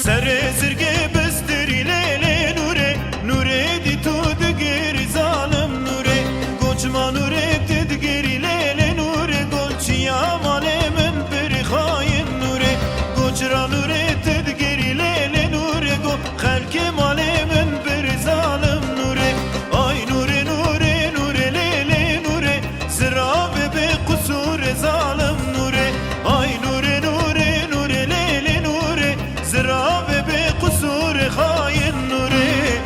سر زرگه بستری لیلی نوره نوره دی تو دگیری ظالم نوره گوچما نوره تدگیری لیلی نوره گوچیا مال من بری خاین نوره گوچرا نوره تدگیری لیلی نوره گو خلک مال من بری ظالم نوره آی نوره نوره نوره لیلی نوره زراب به قصور ظالم نوره آی نوره نوره نوره لیلی نوره زراب به قصور خاین نوره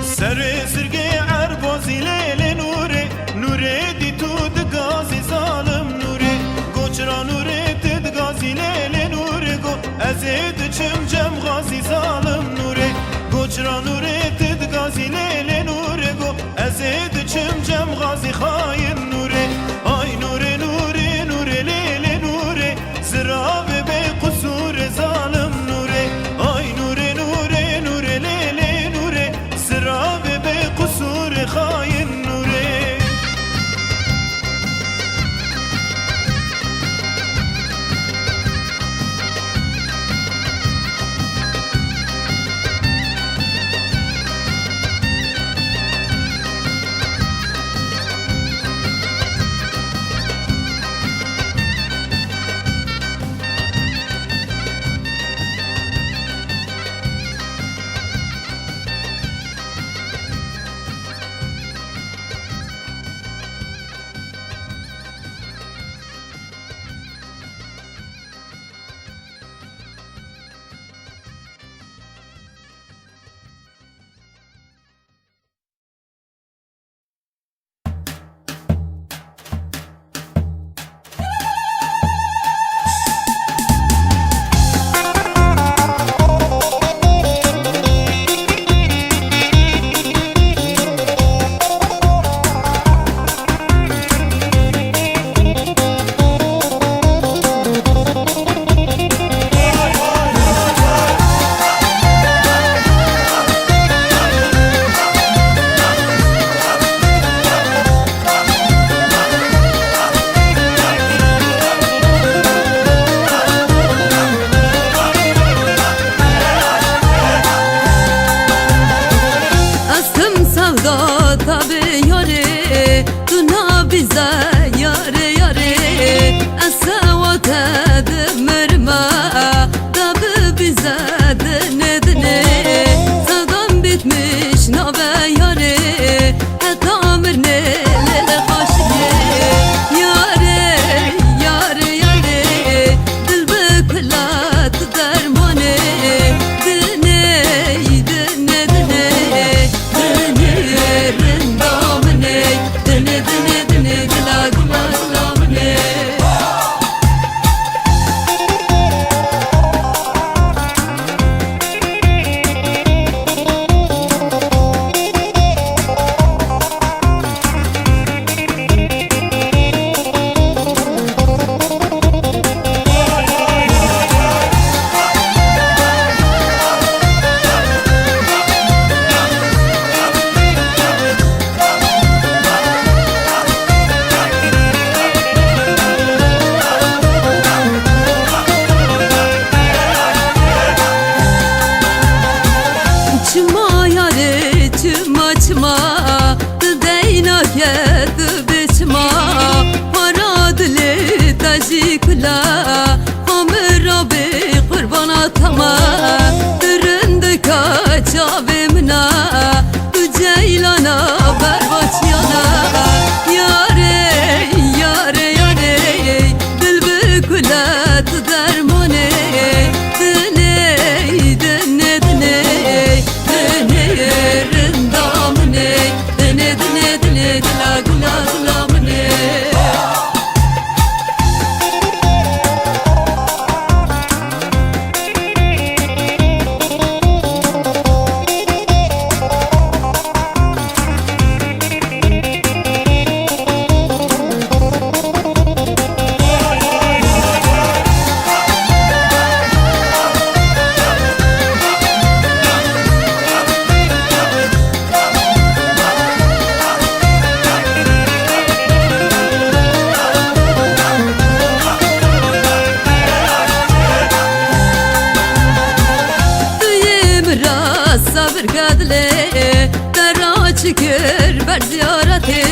سر زرگه عربازی لیل نوره نوره دی تو دگازی ظالم نوره گوچرا نوره تدگازی لیل نوره گو ازید چم جم غازی ظالم نوره گوچرا نوره تدگازی لیل نوره گو ازید چم جم غازی خاین نوره آی نوره نوره نوره لیل نوره زراب به قصور ظالم نوره آی نوره نوره نوره لیل نوره زراب به قصور خاین نوره سرقدلي برا چکر بر زیارته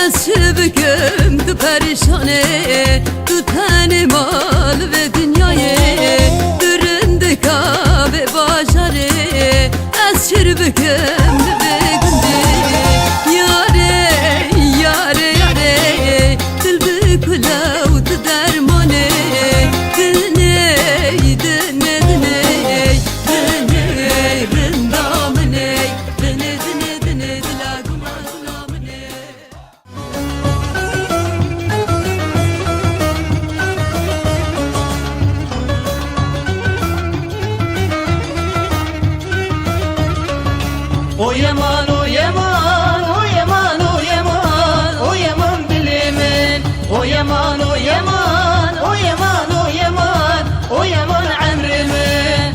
از چه بکم تو پریشانه تو تن مال و دنیای درنده کابه باشاره از چه بکم بگنده یاره یاره یاره دل بکلا و تو درمانه دنه دنه دنه دنه رندامنه دنه دنه دنه دلاغم آزنامنه O yaman, o yaman, o yaman, o yaman, o yaman dilimin. O yaman, o yaman, o yaman, o yaman, o yaman emrimin.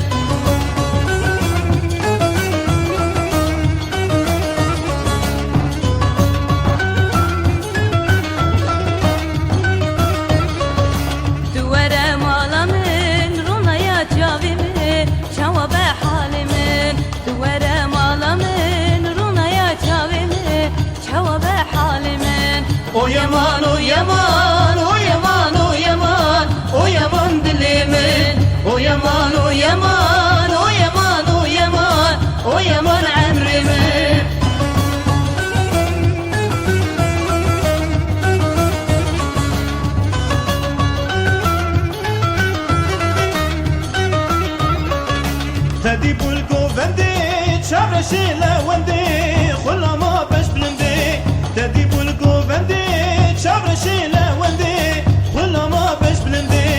دوره مالا من رونایا جاویمه شوا به حال من دوره مالا من رونایا جاویمه شوا به حال من O yaman, o yaman, o yaman, o yaman, o yaman dilimin. O yaman, o yaman, o yaman, o yaman, o yaman emrimin. تدي بولكو فندي تشرشي لا وندي خلا ما باش بلندي تدي بولكو فندي تشرشي لا وندي خلا ما باش بلندي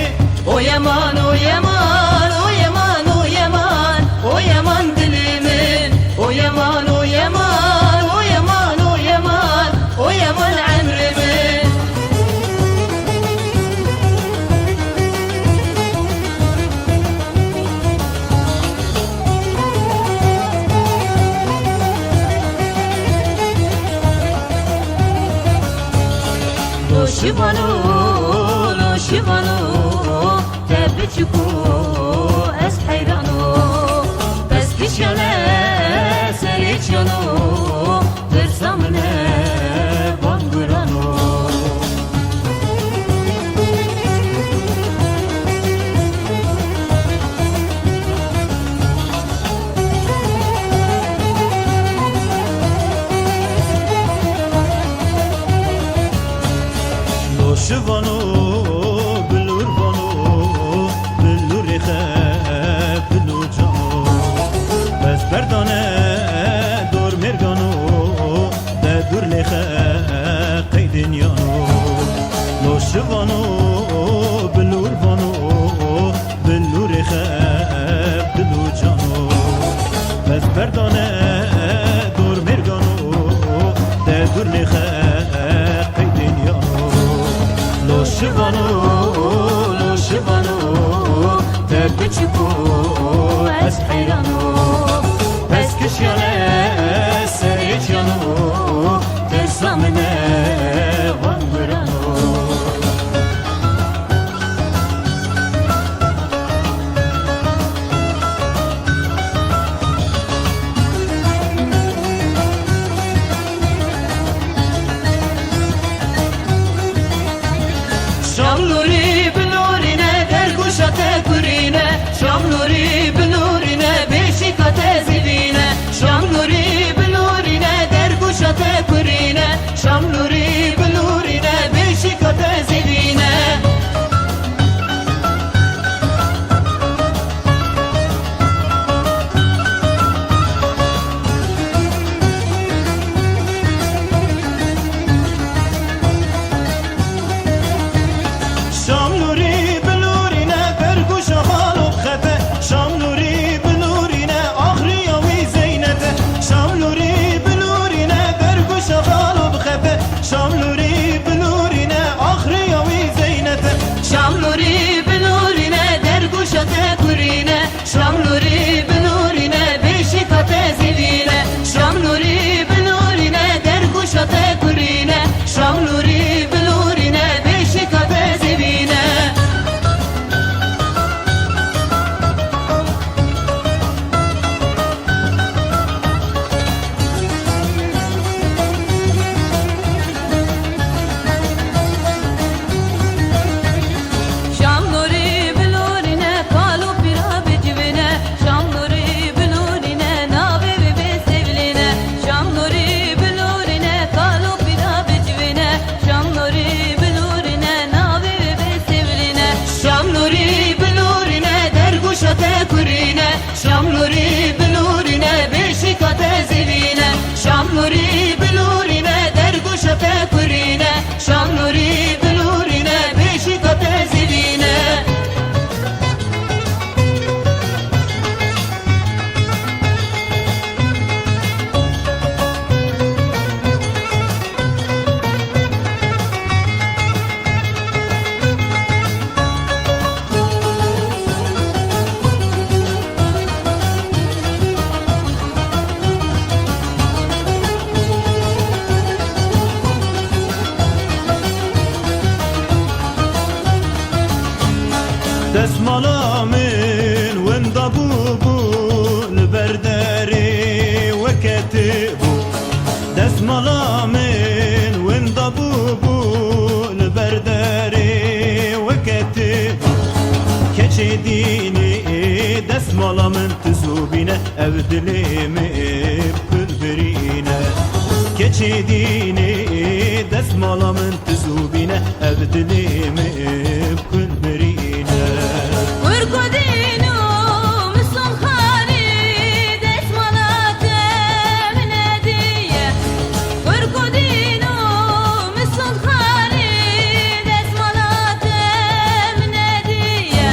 O yaman, o yaman, o yaman, o yaman, o yaman dilimin. O yaman, o yaman, o yaman, o yaman, o yaman emrimin. لو شیوانو لو شیوانو تبچکو از حیرانو بس کشیانه سریچیانو در زمانه بانگرانو شوانو بلور بانو بلور خب بلور جانو بس بردانه دور مرگانو ده دور لخه قیدین یانو لو شوانو بلور بانو بلور خب بلور جانو بس بردانه دور مرگانو ده دور لخه قیدین یانو لو شوانو لو شوانو تبچکو از حیرانو بس کشیانه سریچیانو در زمانه وانگرانو شاملوری بنورینه در گوشات گورینه شاملوری بنورینه بیشیکات زیبینه شاملوری بنورینه در گوشات گورینه شاملوری بنورینه بیشیکات زیبینه شاملوری بلورینه برگوش خالو بخته شاملوری بلورینه آخری یاوی زینته شاملوری بلورینه برگوش خالو بخته شاملوری بلورینه آخری یاوی زینته شاملوری بنورینه در گوشات گورینه شاملوری بنورینه بیشیکات زیبینه شاملوری بنورینه در گوشات گورینه شاملوری بنورینه بیشیکات زیبینه دسمالا من وندا بو لبرداري وكاتبو دسمالا من وندا بو لبرداري وكاتبو keçi dini desmala min tuzubine ev dilimi pülbirine keçi dini desmala min tuzubine ev dilimi pülbirine Urkodino Müslüm Khari desmala temine diye Urkodino Müslüm Khari desmala temine diye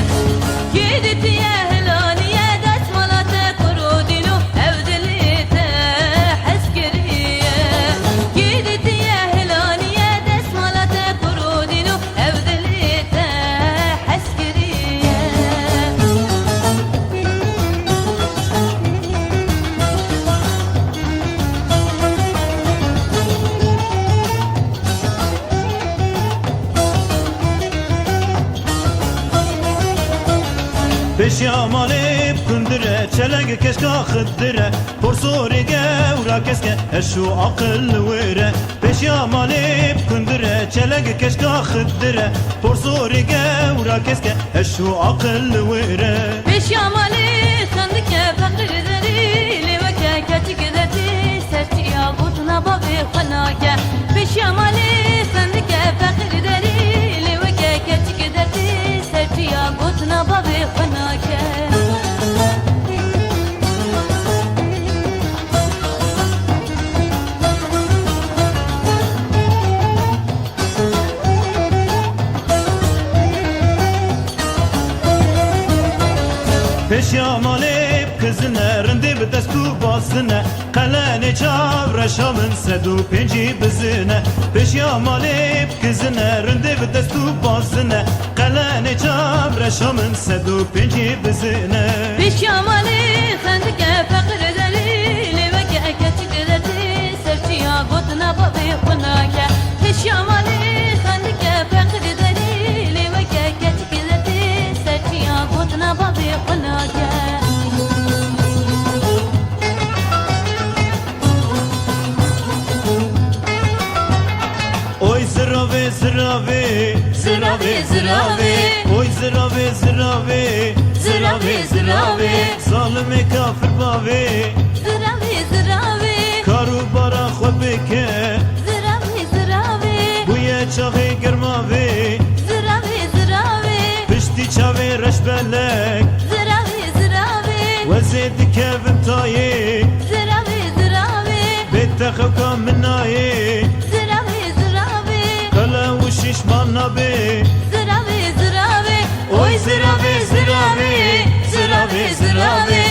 Gidit ya helaniye desmala te kurudino evdilite heskeriye Gidit ya helaniye desmala te kurudino evdilite heskeriye Peşya malib kundire çelenge keşka khıddire Porsori gevra keske eşu akıl vere Peşya malib kundire çelenge keşka khıddire Porsori gevra keske eşu akıl vere Peşyamali sandike fakir deri leveke keçik deti serçiya gutna babi khanake Peşyamali sandike fakir deri leveke keçik deti serçiya gutna babi khanake Peşya malib kızına rindi bir destu basına Kalani çavra şamın sedu penci bizine Peşya malib kızına rindi bir destu basına Kalani çavra şamın sedu penci bizine Peşyamali sandike fakir deri leveke keçik deti serçiya gutna babi khanake Peşyamali sandike fakir deri leveke keçik deti serçiya gutna babi khanake Oy zırave zırave Zırave zırave Oy zırave zırave zırave Zalime kafir bave Zırave zırave Karu bara xwebeke Zırave zırave Bu ye çağı germave Zırave zırave Pişti çave reşbelek Zırave zırave Weze dikevin taye Zırave zırave Bette xevka minaye Zırave zırave Kala u şişman nabe Zırave zırave Oy zırave zırave Zırave zırave